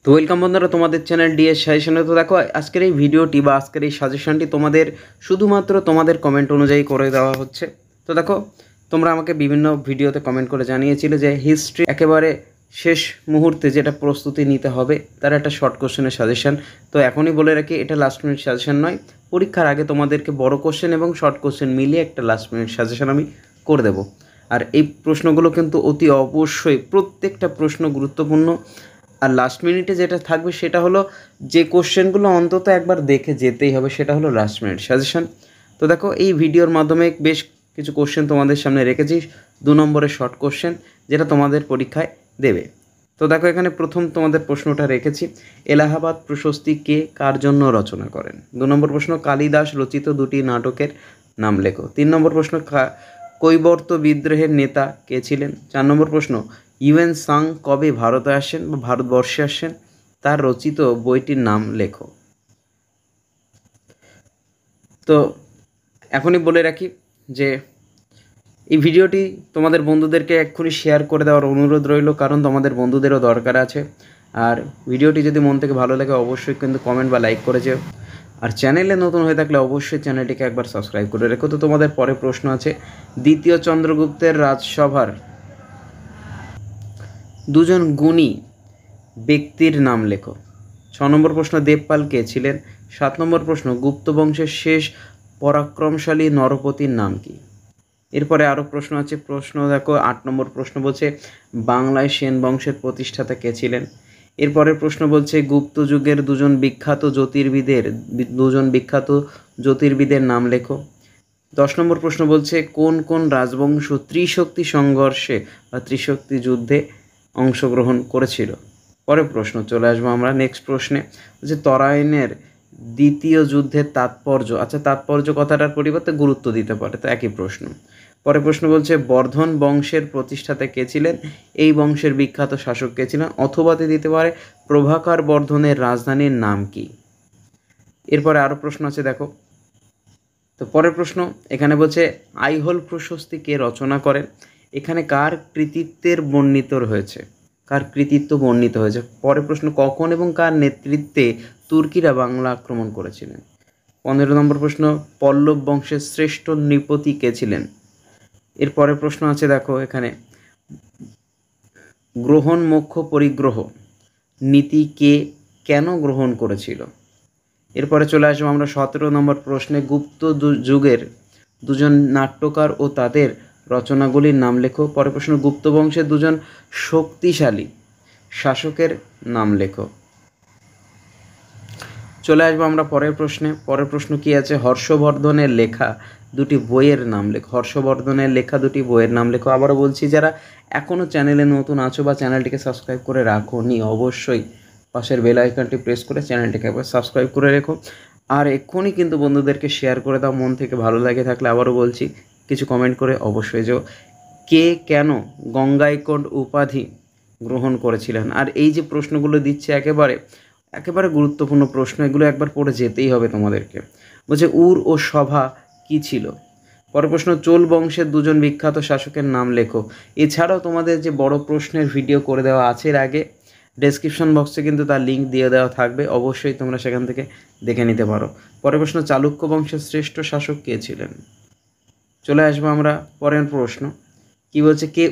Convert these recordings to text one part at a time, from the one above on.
তো ওয়েলকাম বন্ধুরা তোমাদের চ্যানেল ডিএস সাজেশনে। তো দেখো আজকের এই ভিডিওটি বা আজকের এই সাজেশনটি তোমাদের শুধুমাত্র তোমাদের কমেন্ট অনুযায়ী করে দেওয়া হচ্ছে। তো দেখো তোমরা আমাকে বিভিন্ন ভিডিওতে কমেন্ট করে জানিয়েছিলে যে হিস্ট্রি একেবারে শেষ মুহূর্তে যেটা প্রস্তুতি নিতে হবে তার একটা শর্ট কোশ্চেনের সাজেশন। তো এখনই বলে রাখি, এটা লাস্ট মিনিট সাজেশন নয়, পরীক্ষার আগে তোমাদেরকে বড় কোশ্চেন এবং শর্ট কোশ্চেন মিলিয়ে একটা লাস্ট মিনিট সাজেশন আমি করে দেবো। আর এই প্রশ্নগুলো কিন্তু অতি অবশ্যই প্রত্যেকটা প্রশ্ন গুরুত্বপূর্ণ। আর লাস্ট মিনিটে যেটা থাকবে সেটা হলো যে কোশ্চেনগুলো অন্তত একবার দেখে যেতেই হবে, সেটা হলো লাস্ট মিনিট সাজেশন। তো দেখো এই ভিডিওর মাধ্যমে বেশ কিছু কোশ্চেন তোমাদের সামনে রেখেছি, 2 নম্বরের শর্ট কোশ্চেন যেটা তোমাদের পরীক্ষায় দেবে। তো দেখো এখানে প্রথম তোমাদের প্রশ্নটা রেখেছি, এলাহাবাদ প্রশস্তি কে কার জন্য রচনা করেন। 2 নম্বর প্রশ্ন, কালিদাস রচিত দুটি নাটকের নাম লেখো। 3 নম্বর প্রশ্ন, কৈবর্ত বিদ্রোহের নেতা কে ছিলেন। 4 নম্বর প্রশ্ন, ইউএন সাং কবে ভারতে আসেন বা ভারতবর্ষে আসেন, তার রচিত বইটির নাম লেখো। তো এখনই বলে রাখি যে এই ভিডিওটি তোমাদের বন্ধুদেরকে এক্ষুনি শেয়ার করে দেওয়ার অনুরোধ রইল, কারণ তোমাদের বন্ধুদেরও দরকার আছে। আর ভিডিওটি যদি মন থেকে ভালো লাগে অবশ্যই কিন্তু কমেন্ট বা লাইক করে যেও। আর চ্যানেলে নতুন হয়ে থাকলে অবশ্যই চ্যানেলটিকে একবার সাবস্ক্রাইব করে রেখো। তো তোমাদের পরে প্রশ্ন আছে, দ্বিতীয় চন্দ্রগুপ্তের রাজসভার দুজন গুণী ব্যক্তির নাম লেখো। 6 নম্বর প্রশ্ন, দেবপাল কে ছিলেন। 7 নম্বর প্রশ্ন, গুপ্ত বংশের শেষ পরাক্রমশালী নরপতির নাম কি। এরপরে আরও প্রশ্ন আছে, প্রশ্ন দেখো 8 নম্বর প্রশ্ন বলছে বাংলায় সেন বংশের প্রতিষ্ঠাতা কে ছিলেন। এরপরের প্রশ্ন বলছে গুপ্ত যুগের দুজন বিখ্যাত জ্যোতির্বিদের নাম লেখো। 10 নম্বর প্রশ্ন বলছে কোন কোন রাজবংশ ত্রিশক্তি সংঘর্ষে বা ত্রিশক্তি যুদ্ধে অংশগ্রহণ করেছিল। পরের প্রশ্ন চলে আসবো আমরা নেক্সট প্রশ্নে, যে তরাইনের দ্বিতীয় যুদ্ধের তাৎপর্য। আচ্ছা, তাৎপর্য কথাটার পরিবর্তে গুরুত্ব দিতে পারে, তো একই প্রশ্ন। পরের প্রশ্ন বলছে বর্ধন বংশের প্রতিষ্ঠাতা কে ছিলেন, এই বংশের বিখ্যাত শাসক কে ছিলেন, অথবা দিতে পারে প্রভাকর বর্ধনের রাজধানীর নাম কি। এরপরে আরও প্রশ্ন আছে দেখো। তো পরের প্রশ্ন এখানে বলছে আইহোল প্রশস্তি কে রচনা করেন। এখানে কার কৃতিত্ব বর্ণিত হয়েছে। পরের প্রশ্ন, কখন এবং কার নেতৃত্বে তুর্কিরা বাংলা আক্রমণ করেছিলেন। 15 নম্বর প্রশ্ন, পল্লব বংশের শ্রেষ্ঠ নৃপতি কে ছিলেন। এর পরের প্রশ্ন আছে দেখো এখানে, গ্রহণ মোক্ষ পরিগ্রহ নীতি কে কেন গ্রহণ করেছিল। এরপরে চলে আসবো আমরা 17 নম্বর প্রশ্নে, গুপ্ত যুগের দুজন নাট্যকার ও তাদের রচনাগুলির নাম লেখো। পরের প্রশ্ন, গুপ্ত বংশের দুজন শক্তিশালী শাসকের নাম লেখো। চলে আসবো আমরা পরের প্রশ্নে। পরের প্রশ্ন কি আছে, হর্ষবর্ধনের লেখা দুটি বইয়ের নাম লেখো। হর্ষবর্ধনের লেখা দুটি বইয়ের নাম লেখো। আবারও বলছি, যারা এখনও চ্যানেলে নতুন আছো বা চ্যানেলটিকে সাবস্ক্রাইব করে রাখোনি, অবশ্যই পাশের বেল আইকনটি প্রেস করে চ্যানেলটিকে একবার সাবস্ক্রাইব করে রেখো। আর এক্ষুনি কিন্তু বন্ধুদেরকে শেয়ার করে দাও, মন থেকে ভালো লাগে থাকলে। আবারও বলছি, কিছু কমেন্ট করে অবশ্যই যে কে কেন গঙ্গাইকোন্ড উপাধি গ্রহণ করেছিলেন। আর এই যে প্রশ্নগুলো দিচ্ছে একেবারে গুরুত্বপূর্ণ প্রশ্ন, এগুলো একবার পড়ে যেতেই হবে তোমাদেরকে। বলছে উর ও সভা কি ছিল। পরের প্রশ্ন, চোল বংশের দুজন বিখ্যাত শাসকের নাম লেখো। এছাড়াও তোমাদের যে বড় প্রশ্নের ভিডিও করে দেওয়া আছে এর আগে, ডেসক্রিপশন বক্সে কিন্তু তার লিঙ্ক দিয়ে দেওয়া থাকবে, অবশ্যই তোমরা সেখান থেকে দেখে নিতে পারো। পরের প্রশ্ন, চালুক্য বংশের শ্রেষ্ঠ শাসক কে ছিলেন। চলে আসবো আমরা পরের প্রশ্ন, কি বলছে, কে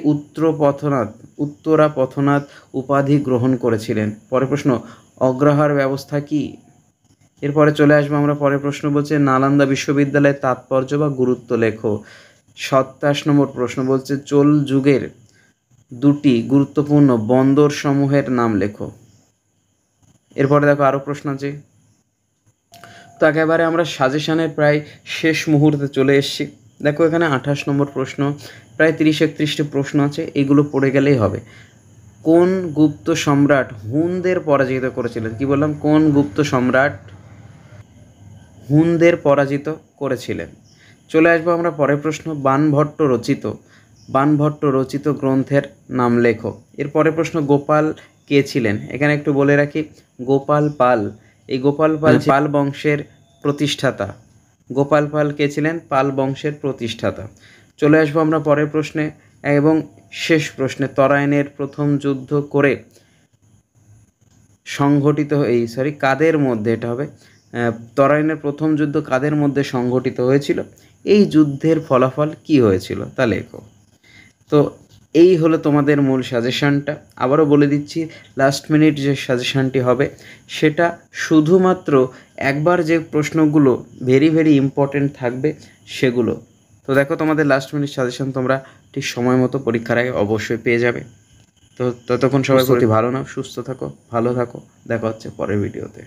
উত্তরা পথনাথ উপাধি গ্রহণ করেছিলেন। পরের প্রশ্ন, অগ্রহার ব্যবস্থা কি। এরপরে চলে আসবো আমরা পরের প্রশ্ন, বলছে নালন্দা বিশ্ববিদ্যালয়ের তাৎপর্য বা গুরুত্ব লেখো। 27 নম্বর প্রশ্ন বলছে চোল যুগের দুটি গুরুত্বপূর্ণ বন্দর সমূহের নাম লেখো। এরপরে দেখো আরও প্রশ্ন আছে। তো একেবারে আমরা সাজেশনের প্রায় শেষ মুহূর্তে চলে এসেছি। দেখো এখানে 28 নম্বর প্রশ্ন, প্রায় 30-31টি প্রশ্ন আছে, এগুলো পড়ে গেলেই হবে। কোন গুপ্ত সম্রাট হুনদের পরাজিত করেছিলেন। কি বললাম, কোন গুপ্ত সম্রাট হুনদের পরাজিত করেছিলেন। চলে আসবো আমরা পরের প্রশ্ন, বানভট্ট রচিত গ্রন্থের নাম লেখো। এর পরের প্রশ্ন, গোপাল কে ছিলেন। এখানে একটু বলে রাখি, গোপাল পাল, এই গোপাল পাল পাল বংশের প্রতিষ্ঠাতা। গোপাল পাল কে ছিলেন, পাল বংশের প্রতিষ্ঠাতা। চলে আসবো আমরা পরের প্রশ্নে এবং শেষ প্রশ্নে, তরাইনের প্রথম যুদ্ধ করে সংঘটিত কাদের মধ্যে এটা হবে, তরাইনের প্রথম যুদ্ধ কাদের মধ্যে সংঘটিত হয়েছিল, এই যুদ্ধের ফলাফল কি হয়েছিল তা লেখো। তো এই হলো তোমাদের মূল সাজেশানটা। আবারও বলে দিচ্ছি, লাস্ট মিনিট যে সাজেশানটি হবে সেটা শুধুমাত্র একবার যে প্রশ্নগুলো ভেরি ভেরি ইম্পর্টেন্ট থাকবে সেগুলো। তো দেখো, তোমাদের লাস্ট মিনিট সাজেশান তোমরা ঠিক সময় মতো পরীক্ষার আগে অবশ্যই পেয়ে যাবে। তো ততক্ষণ সবাই প্রতি ভালো নাও, সুস্থ থাকো, ভালো থাকো, দেখা হচ্ছে পরের ভিডিওতে।